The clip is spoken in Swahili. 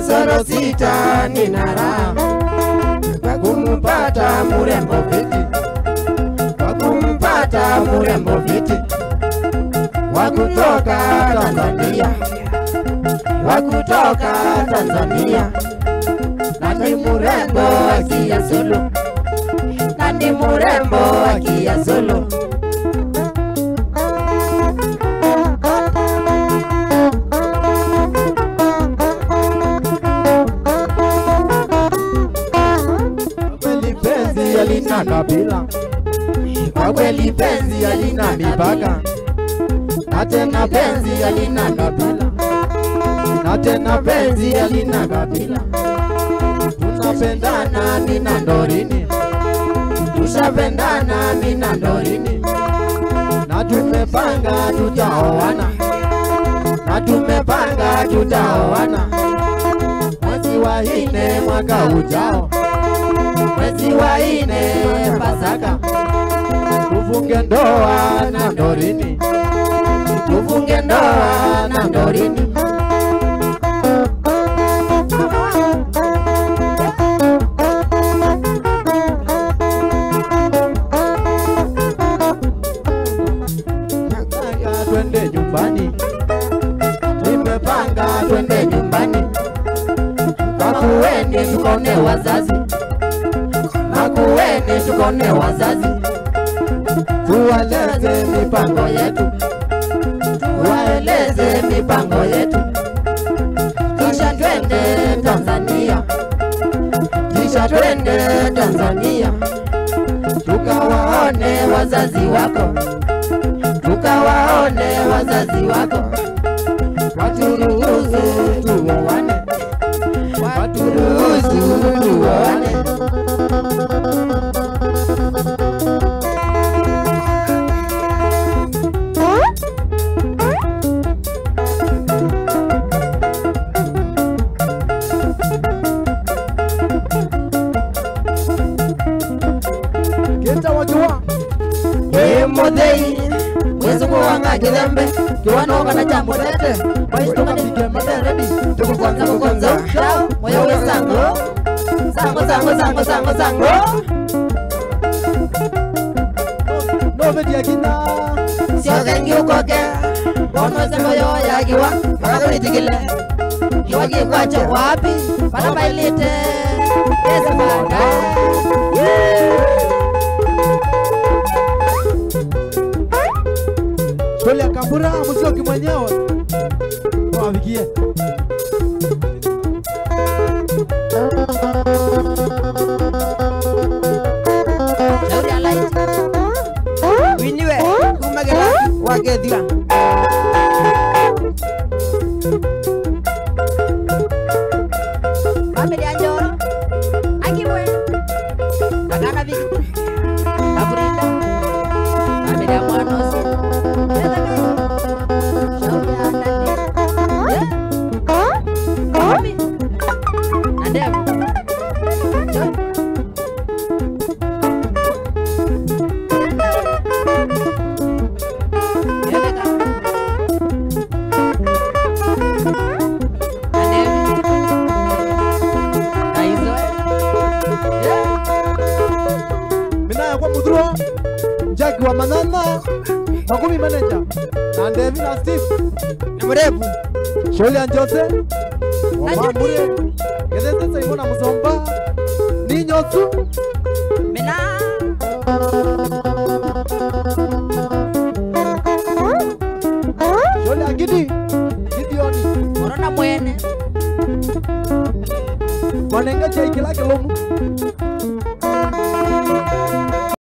kasoro sita nina raha kwa kumpata mrembo fiti, kwa kumpata mrembo fiti wa kutoka Tanzania, wa kutoka Tanzania. Nani mrembo akia solo, nani mrembo akia solo. Kweli penzi halina kabila, kwa kweli penzi halina mipaka, na tena penzi halina kabila, na tena penzi halina kabila. Tunapendana mina ndorini, tushapendana mina ndorini, na tumepanga tutaoana, na tumepanga tutaoana mwezi wa 4 mwaka ujao, mwezi wa 4 Pasaka. Tufunge ndoa na ndorini, tufunge ndoa na ndorini. Twende nyumbani, nimepanga twende nyumbani, Makueni tukone wazazi, Makueni tukone wazazi, tuwaeleze mipango yetu, tuwaeleze mipango yetu, kisha twende Tanzania, kisha twende Tanzania, tukawaone wazazi wako, tukawaone wazazi wako, waturuhusu tuoane, waturuhusu tuoane. Kita wajua Modei Mwezu kuwanga kidembe Kiwano kana jambo tete Waistu kapige materedi Tuku kwanza kukonza Shao Moyo we sango Sango sango sango sango sango Nove dia kina Sio gengi ukoke Bono se moyo ya kiwa Makaduri tikile Kiwa kikwa cho wapi Para bailite Esa manga Shole akambura Musio kimwenyewe Wavikie Shauri alight Winiwe Kumagela Wagedila Family Anjoro Akimwe Kakana Viki Kaburita Family Amwanos Jackie wa Manana Makumi manager na Devi na Steve ni mrefu Shole Anjose Wamambure Gedeze Saimona Muzomba ni Nyosu Mina Shole Agidi Gideoni Morona Mwene Mwanenga Jai Kilake Lomu